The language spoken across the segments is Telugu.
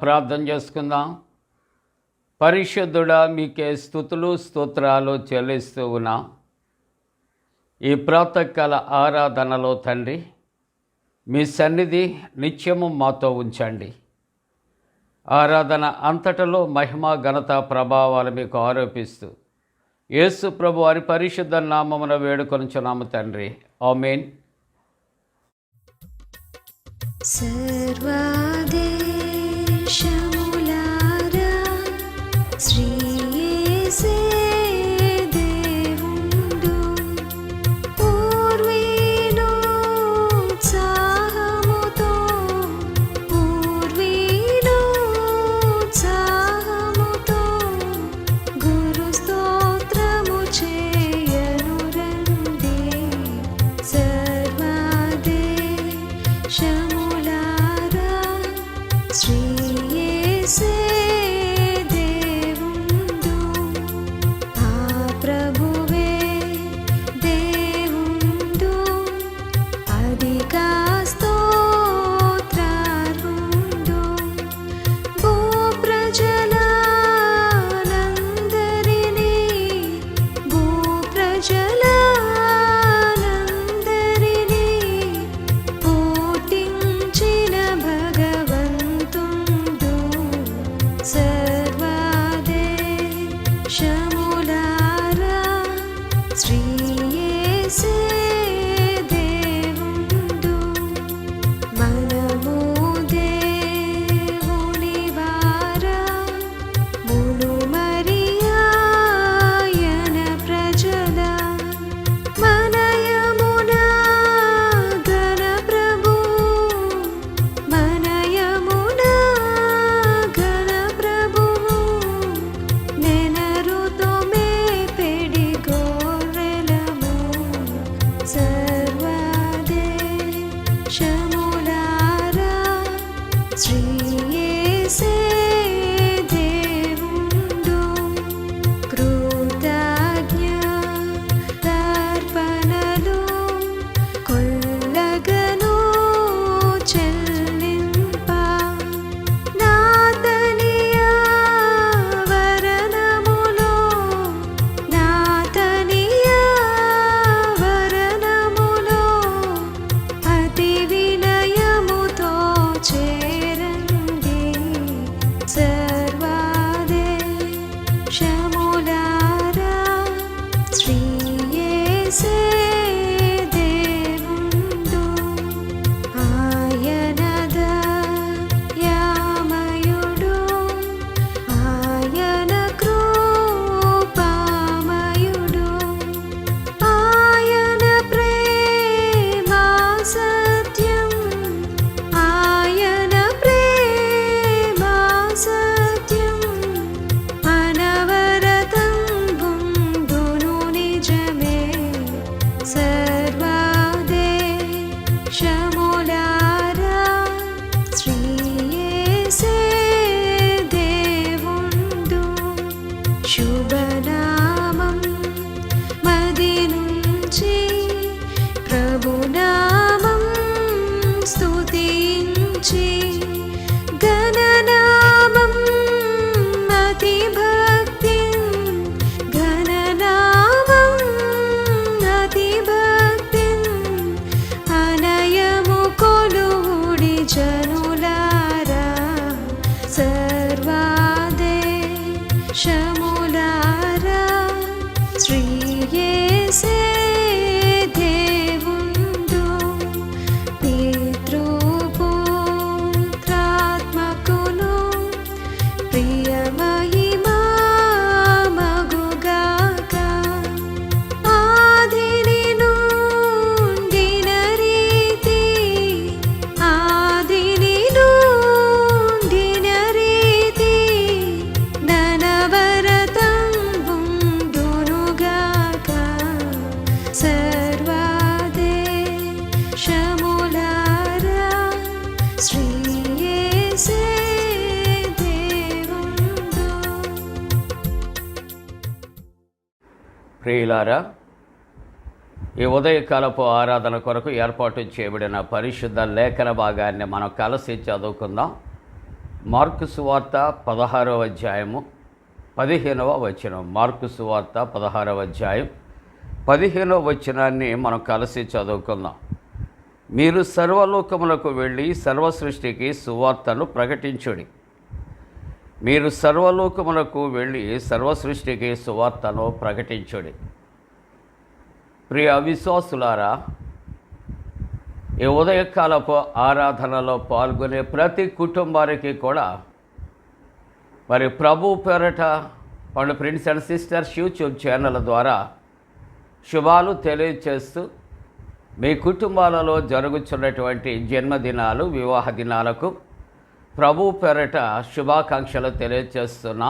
ప్రార్థన చేసుకుందాం. పరిశుద్ధుడా, మీకే స్తుతులు స్తోత్రాలు చెల్లిస్తూ ఉన్నాం. ఈ ప్రాతకాల ఆరాధనలో తండ్రి, మీ సన్నిధి నిత్యము మాతో ఉంచండి. ఆరాధన అంతటలో మహిమ ఘనత ప్రభావాలు మీకు ఆరోపిస్తూ యేసు ప్రభు వారి పరిశుద్ధ నామమున వేడుకొనుచున్నాము తండ్రి. ఆమేన్. సర్వదేశములారా శ్రీ యేసే దేవుండు, పూర్వీనోత్సాహముతో గురు స్తోత్రము చేయను రండి. సర్వదేశములారా శ్రీ యేసే దేవుండు, ఆ ప్రభువే దేవుండు, అధిక స్తోత్రార్హుండు. భూప్రజలందరినీ పుట్టించిన భగవంతుండు. సర్వదేశములారా శ్రీ యేసే దేవుండు. మనము దేవుని వారమును, మరియాయన ప్రజల మనయమున ఘన ప్రభువు, మనయమున ఘన ప్రభువు, నెనరుతో మేపెడి గొర్రెలము. సర్వదేశములారా శ్రీ యేసే దేవుండు, కృతజ్ఞతార్పణలు కొల్లగను చెల్లింప, నాతనియ వరణములో అతి వినయముతో చేరండి. సర్వదేశములారా శ్రీ యేసే దేవుండు, ఆయన దయామయుడు, ఆయన కృపామయుడు, ఆయన ప్రేమ సత్యం, ఆయన ప్రేమ సత్యం, అనవరతం గుండును నిజమే. సర్వదేశములారా శ్రీ యేసే దేవుండు, శుభనామం మది నుంచి ప్రభునామం స్తుతించి, గణనామం అతి భక్తిం, గణనామం అతి భక్తిం, అనయము కొలువుడి జనులారా. సర్వదేశములారా శ్రీ యేసే దేవుండు, పితృపుత్రాత్మకును ప్రియమహిమా మగుగాక. ఆదిని నుండిన రీతి, ఆదిని నుండిన రీతి, ననవరతం ఉండునుగాక. సర్వదేశములారా శ్రీ యేసే దేవుండు. ప్రియులారా, ఈ ఉదయకాలపు ఆరాధన కొరకు ఏర్పాటు చేయబడిన పరిశుద్ధ లేఖన భాగాన్ని మనం కలిసి చదువుకుందాం. మార్కు సువార్త 16వ అధ్యాయము 15వ వచనం. మార్కు సువార్త 16వ అధ్యాయం 15వ వచనాన్ని మనం కలిసి చదువుకుందాం. మీరు సర్వలోకములకు వెళ్ళి సర్వ సృష్టికి సువార్తను ప్రకటించుడి. మీరు సర్వలోకములకు వెళ్ళి సర్వ సృష్టికి సువార్తను ప్రకటించుడి. ప్రియ విశ్వాసులారా, ఈ ఉదయకాలపు ఆరాధనలో పాల్గొనే ప్రతి కుటుంబానికి కూడా మరి ప్రభు పేరట మన friends and sisters YouTube channel ద్వారా శుభాలు తెలియచేస్తూ మీ కుటుంబాలలో జరుగుతున్నటువంటి జన్మదినాలు, వివాహ దినాలకు ప్రభు పేరట శుభాకాంక్షలు తెలియచేస్తున్నా.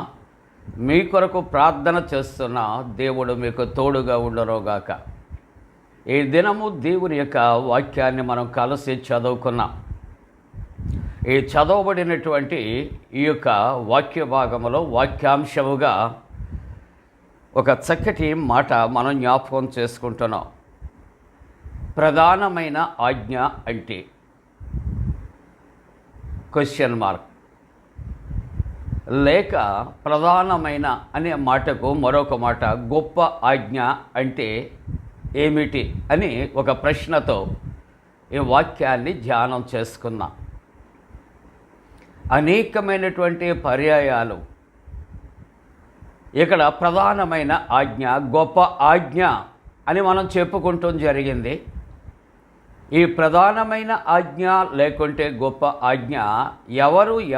మీ కొరకు ప్రార్థన చేస్తున్నా. దేవుడు మీకు తోడుగా ఉండరోగాక. ఈ దినము దేవుని యొక్క వాక్యాన్ని మనం కలిసి చదువుకున్నాం. ఈ చదవబడినటువంటి ఈ యొక్క వాక్య భాగములో వాక్యాంశముగా ఒక చక్కటి మాట మనం జ్ఞాపకం చేసుకుంటున్నాం. ప్రధానమైన ఆజ్ఞ అంటే క్వశ్చన్ మార్క్, లేక ప్రధానమైన అనే మాటకు మరొక మాట గొప్ప ఆజ్ఞ అంటే ఏమిటి అని ఒక ప్రశ్నతో ఈ వాక్యాన్ని ధ్యానం చేసుకుందాం. అనేకమైనటువంటి పర్యాయాలు ఇక్కడ ప్రధానమైన ఆజ్ఞ, గొప్ప ఆజ్ఞ అని మనం చెప్పుకుంటూ జరిగింది. ఈ ప్రధానమైన ఆజ్ఞ లేకుంటే గొప్ప ఆజ్ఞ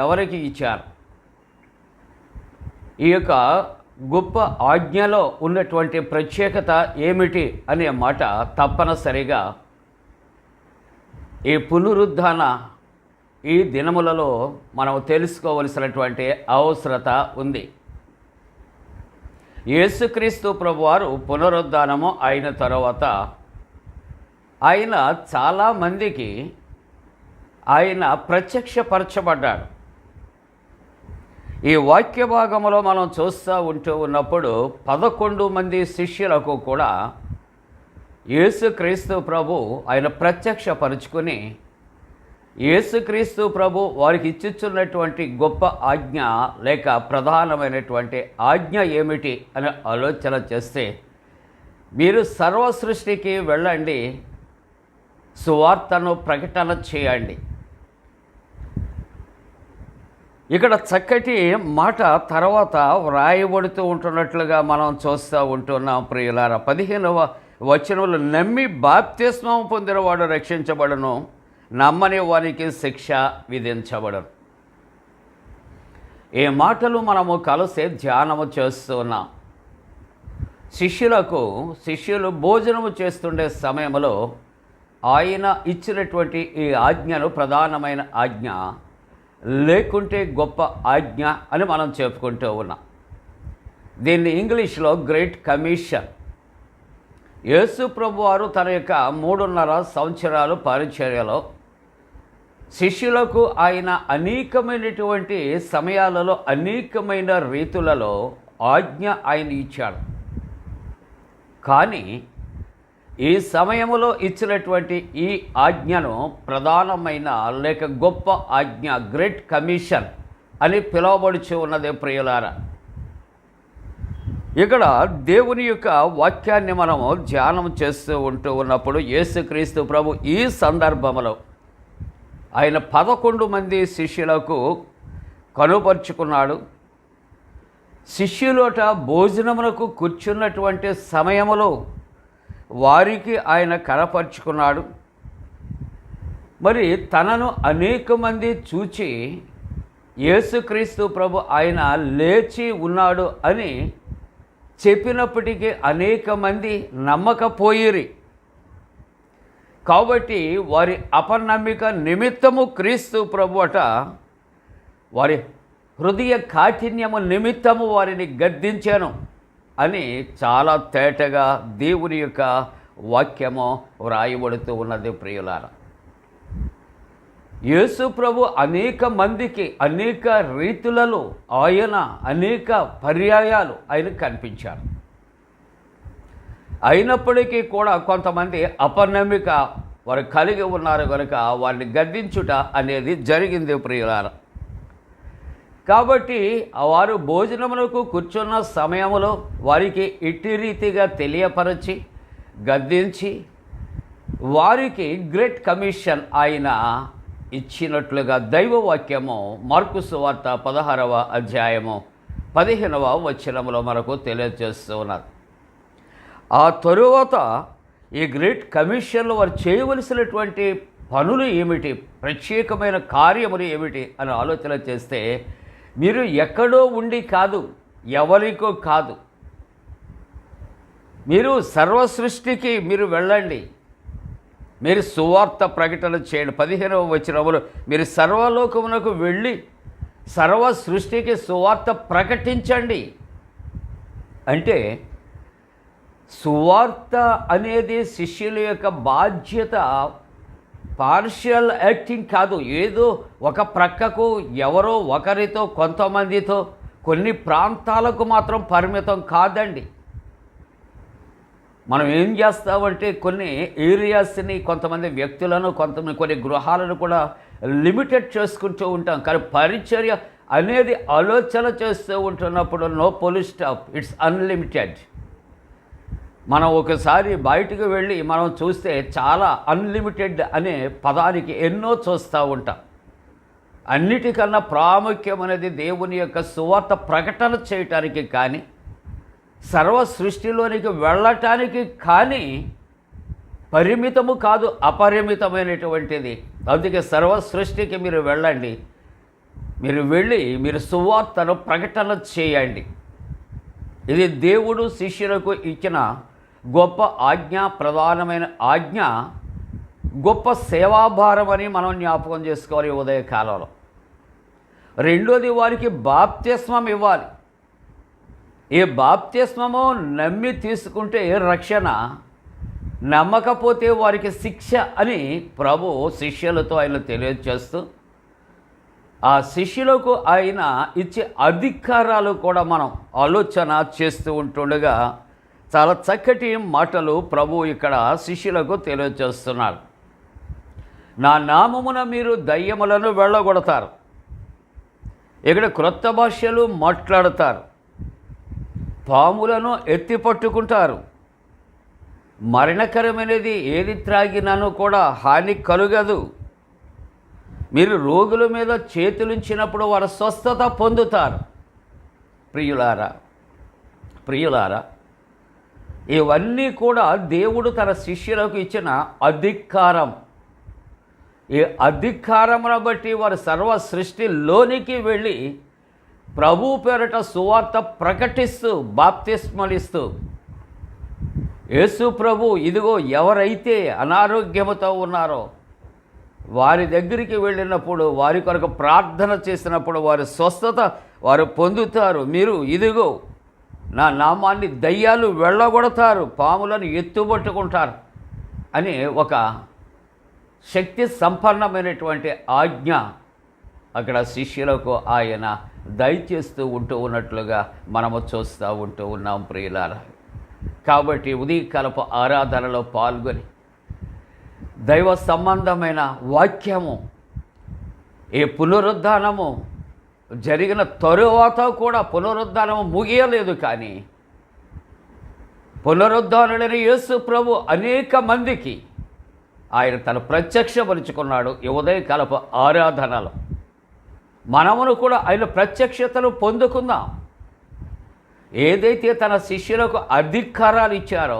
ఎవరికి ఇచ్చారు? ఈ యొక్క గొప్ప ఆజ్ఞలో ఉన్నటువంటి ప్రత్యేకత ఏమిటి అనే మాట తప్పనిసరిగా ఈ పునరుద్ధాన ఈ దినములలో మనం తెలుసుకోవలసినటువంటి అవసరత ఉంది. యేసుక్రీస్తు ప్రభువారు పునరుద్ధానము అయిన తర్వాత ఆయన చాలామందికి ఆయన ప్రత్యక్షపరచబడ్డాడు. ఈ వాక్య భాగంలో మనం చూస్తూ ఉన్నప్పుడు 11 మంది శిష్యులకు కూడా యేసుక్రీస్తు ప్రభు ఆయన ప్రత్యక్షపరుచుకుని యేసుక్రీస్తు ప్రభు వారికి ఇచ్చుచున్నటువంటి గొప్ప ఆజ్ఞ లేక ప్రధానమైనటువంటి ఆజ్ఞ ఏమిటి అని ఆలోచన చేస్తే, మీరు సర్వ సృష్టికి వెళ్ళండి, సువార్తను ప్రకటన చేయండి. ఇక్కడ చక్కటి మాట తర్వాత వ్రాయబడుతూ ఉంటున్నట్లుగా మనం చూస్తూ ఉంటున్నాం. ప్రియులారా, 15వ వచనంలో నమ్మి బాప్తిస్మం పొందినవాడు రక్షించబడును, నమ్మని వారికి శిక్ష విధించబడను. ఈ మాటలు మనము కలిసి ధ్యానము చేస్తున్నాం. శిష్యులు భోజనము చేస్తుండే సమయంలో ఆయన ఇచ్చినటువంటి ఈ ఆజ్ఞను ప్రధానమైన ఆజ్ఞ లేకుంటే గొప్ప ఆజ్ఞ అని మనం చెప్పుకుంటూ ఉన్నాం. దీన్ని ఇంగ్లీష్లో గ్రేట్ కమిషన్. యేసు ప్రభు వారు తన యొక్క 3.5 సంవత్సరాలు పరిచర్యలో శిష్యులకు ఆయన అనేకమైనటువంటి సమయాలలో అనేకమైన రీతులలో ఆజ్ఞ ఆయన ఇచ్చాడు. కానీ ఈ సమయంలో ఇచ్చినటువంటి ఈ ఆజ్ఞను ప్రధానమైన లేక గొప్ప ఆజ్ఞ, గ్రేట్ కమిషన్ అని పిలువబడుచు ఉన్నది. ప్రియులారా, ఇక్కడ దేవుని యొక్క వాక్యాన్ని మనము ధ్యానం చేస్తూ ఉన్నప్పుడు యేసుక్రీస్తు ప్రభు ఈ సందర్భంలో ఆయన 11 మంది శిష్యులకు కనుపరుచుకున్నాడు. శిష్యులోట భోజనమునకు కూర్చున్నటువంటి సమయంలో వారికి ఆయన కనపరుచుకున్నాడు. మరి తనను అనేక మంది చూచి యేసుక్రీస్తు ప్రభు ఆయన లేచి ఉన్నాడు అని చెప్పినప్పటికీ అనేక మంది నమ్మకపోయిరి. కాబట్టి వారి అపనమ్మిక నిమిత్తము క్రీస్తు ప్రభు అట వారి హృదయ కాఠిన్యము నిమిత్తము వారిని గద్దించాను అని చాలా తేటగా దేవుని యొక్క వాక్యము వ్రాయబడుతూ ఉన్నది. ప్రియులారా, యేసు ప్రభు అనేక మందికి అనేక రీతులలో ఆయన అనేక పర్యాయాలు ఆయన కనిపించారు. అయినప్పటికీ కూడా కొంతమంది అపనమ్మిక వారు కలిగి ఉన్నారు కనుక వారిని గద్దించుట అనేది జరిగింది. ప్రియులారా, కాబట్టి వారు భోజనమునకు కూర్చున్న సమయంలో వారికి ఇట్టి రీతిగా తెలియపరచి గద్దించి వారికి గ్రేట్ కమిషన్ ఆయన ఇచ్చినట్లుగా దైవవాక్యము మార్కు సువార్త 16వ అధ్యాయము 15వ వచనములో మనకు తెలియజేస్తూ ఉన్నారు. ఆ తరువాత ఈ గ్రేట్ కమిషన్లో వారు చేయవలసినటువంటి పనులు ఏమిటి, ప్రత్యేకమైన కార్యములు ఏమిటి అని ఆలోచన చేస్తే, మీరు ఎక్కడో ఉండి కాదు, ఎవరికో కాదు, మీరు సర్వ సృష్టికి మీరు వెళ్ళండి, మీరు సువార్త ప్రకటన చేయండి. 15వ వచనములో మీరు సర్వలోకమునకు వెళ్ళి సర్వ సృష్టికి సువార్త ప్రకటించండి అంటే, సువార్త అనేది శిష్యుల యొక్క బాధ్యత. పార్షియల్ యాక్టింగ్ కాదు, ఏదో ఒక ప్రక్కకు ఎవరో ఒకరితో కొంతమందితో కొన్ని ప్రాంతాలకు మాత్రం పరిమితం కాదండి. మనం ఏం చేస్తామంటే కొన్ని ఏరియాస్ని, కొంతమంది వ్యక్తులను, కొన్ని గృహాలను కూడా లిమిటెడ్ చేసుకుంటూ ఉంటాం. కానీ పరిచర్య అనేది ఆలోచన చేస్తూ ఉంటున్నప్పుడు no full stop, it's unlimited. మనం ఒకసారి బయటకు వెళ్ళి మనం చూస్తే చాలా అన్లిమిటెడ్ అనే పదానికి ఎన్నో చూస్తూ ఉంటాం. అన్నిటికన్నా ప్రాముఖ్యం అనేది దేవుని యొక్క సువార్త ప్రకటన చేయటానికి కానీ, సర్వ సృష్టిలోనికి వెళ్ళటానికి కానీ పరిమితము కాదు, అపరిమితమైనటువంటిది. అందుకే సర్వ సృష్టికి మీరు వెళ్ళండి, మీరు వెళ్ళి మీరు సువార్తను ప్రకటన చేయండి. ఇది దేవుడు శిష్యులకు ఇచ్చిన గొప్ప ఆజ్ఞ, ప్రధానమైన ఆజ్ఞ, గొప్ప సేవాభారం అని మనం జ్ఞాపకం చేసుకోవాలి ఉదయకాలంలో. రెండోది, వారికి బాప్తిస్మం ఇవ్వాలి. ఈ బాప్తిస్మము నమ్మి తీసుకుంటే రక్షణ, నమ్మకపోతే వారికి శిక్ష అని ప్రభు శిష్యులతో ఆయన తెలియజేస్తూ, ఆ శిష్యులకు ఆయన ఇచ్చే అధికారాలు కూడా మనం ఆలోచన చేస్తూ ఉంటుండగా చాలా చక్కటి మాటలు ప్రభు ఇక్కడ శిష్యులకు తెలియజేస్తున్నారు. నా నామమున మీరు దయ్యములను వెళ్ళగొడతారు, ఇక్కడ క్రొత్త భాషలు మాట్లాడతారు, పాములను ఎత్తి పట్టుకుంటారు, మరణకరమైనది ఏది త్రాగినాను కూడా హాని కలుగదు, మీరు రోగుల మీద చేతులుంచినప్పుడు వారు స్వస్థత పొందుతారు. ప్రియులారా, ఇవన్నీ కూడా దేవుడు తన శిష్యులకు ఇచ్చిన అధికారం. ఈ అధికారమును బట్టి వారు సర్వ సృష్టిలోనికి వెళ్ళి ప్రభు పేరట సువార్త ప్రకటిస్తూ బాప్తిస్మలిస్తూ, యేసు ప్రభు ఇదిగో ఎవరైతే అనారోగ్యముతో ఉన్నారో వారి దగ్గరికి వెళ్ళినప్పుడు, వారి కొరకు ప్రార్థన చేసినప్పుడు వారి స్వస్థత వారు పొందుతారు. మీరు ఇదిగో నా నామాన్ని దయ్యాలు వెళ్ళగొడతారు, పాములను ఎత్తుబట్టుకుంటారు అని ఒక శక్తి సంపన్నమైనటువంటి ఆజ్ఞ అక్కడ శిష్యులకు ఆయన దయచేస్తూ ఉన్నట్లుగా మనము చూస్తూ ఉన్నాం ప్రియులారా. కాబట్టి ఉదయకాలపు ఆరాధనలో పాల్గొని దైవ సంబంధమైన వాక్యము, ఈ పునరుద్ధానము జరిగిన తరువాత కూడా పునరుద్ధానము ముగియలేదు, కానీ పునరుద్ధానుడైన యేసు ప్రభు అనేక మందికి ఆయన తను ప్రత్యక్షపరుచుకున్నాడు. ఈ ఉదయకాలపు ఆరాధనలో మనమును కూడా ఆయన ప్రత్యక్షతను పొందుకుందాం. ఏదైతే తన శిష్యులకు అధికారాలు ఇచ్చారో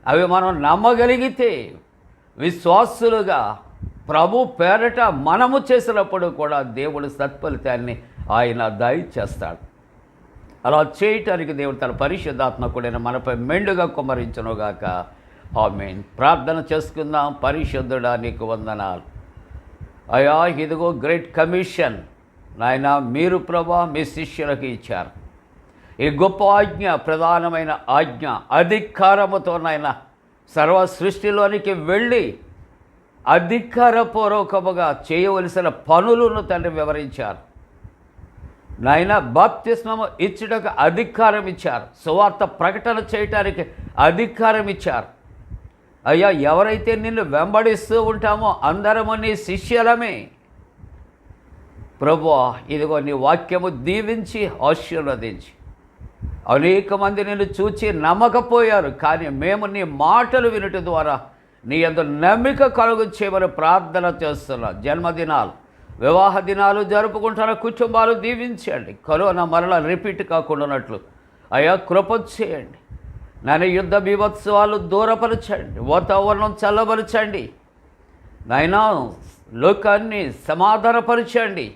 అవి మనం నమ్మగలిగితే, విశ్వాసులుగా ప్రభు పేరట మనము చేసినప్పుడు కూడా దేవుడు సత్ఫలితాన్ని ఆయన దయచేస్తాడు. అలా చేయటానికి దేవుడు తన పరిశుద్ధాత్మ కూడా మనపై మెండుగా కుమ్మరించునుగాక. ఆమేన్. ప్రార్థన చేసుకుందాం. పరిశుద్ధుడా నీకు వందనాలు అయ్యా. ఇదిగో గ్రేట్ కమిషన్ నాయన మీరు ప్రభా మీ శిష్యులకు ఇచ్చారు. ఈ గొప్ప ఆజ్ఞ, ప్రధానమైన ఆజ్ఞ, అధికారముతో నాయన సర్వ సృష్టిలోనికి వెళ్ళి అధికారపూర్వకముగా చేయవలసిన పనులను తండ్రి వివరించారు. నాయన బాప్తిస్మము ఇచ్చుటకు అధికారం ఇచ్చారు, సువార్త ప్రకటన చేయటానికి అధికారం ఇచ్చారు. అయ్యా, ఎవరైతే నిన్ను వెంబడిస్తూ ఉంటామో అందరము నీ శిష్యులమే. ప్రభువా, ఇదిగో నీ వాక్యము దీవించి ఆశీర్వదించి అనేక మంది నిన్ను చూచి నమ్మకపోయారు, కానీ మేము నీ మాటలు వినటం ద్వారా నీ యందు నమ్మిక కలుగు చేయమని ప్రార్థన చేస్తున్నాం. జన్మదినాలు, వివాహ దినాలు జరుపుకుంటున్న కుటుంబాలు దీవించండి. కరోనా మరలా రిపీట్ కాకుండానట్లు అయ్యా కృప చేయండి. నాయన యుద్ధ బీభత్సవాలు దూరపరచండి, వాతావరణం చల్లబరచండి. నాయనా లోకాన్ని సమాధానపరచండి.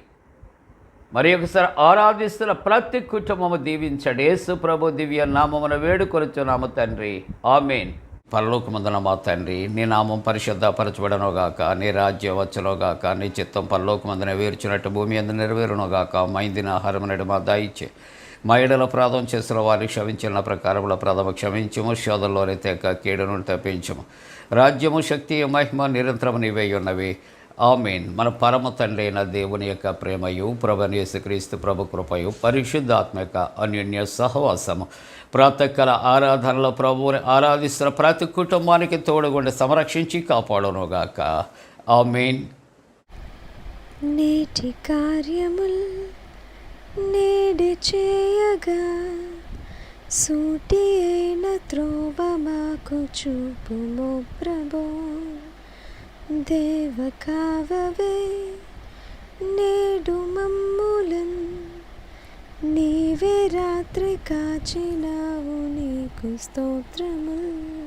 మరి ఒకసారి ఆరాధిస్తున్న ప్రతి కుటుంబము దీవించండి. యేసు ప్రభు దివ్య నామమున వేడుకొనుచున్నాము తండ్రి, ఆమేన్. పరలోకమందున మా తండ్రి, నీ నామం పరిశుద్ధపరచబడనుగాక, నీ రాజ్యం వచ్చునుగాక, నీ చిత్తం పరలోకమందున వేర్చినట్టు భూమి అందు నెరవేరునుగాక. మా ఇందిన ఆహారం నేడు మా దయచే, మా ఎడల అపరాధం చేసిన వారికి క్షమించిన ప్రకారముల ప్రథమ క్షమించము, శోధంలోని తెక కీడును తప్పించము. రాజ్యము, శక్తి, మహిమ నిరంతరము నీవే ఉన్నవి, ఆమేన్. మన పరమ తండ్రి అయిన దేవుని యొక్క ప్రేమయు, ప్రభువైన యేసుక్రీస్తు ప్రభు కృపయు, పరిశుద్ధాత్మ యొక్క అన్యోన్య సహవాసము ప్రాతకాల ఆరాధనలో ప్రభువుని ఆరాధిస్తున్న ప్రతి కుటుంబానికి తోడుగుండి సంరక్షించి కాపాడునుగాక, ఆమేన్. నేటి కార్యముల్ నేడి చేయగా సూటి అయిన త్రోవ మాకు చూపుము ప్రభో. దేవ కావవే నేడు మమ్ములన్, నీవే రాత్రి కాచినావు, నీకు స్తోత్రములు.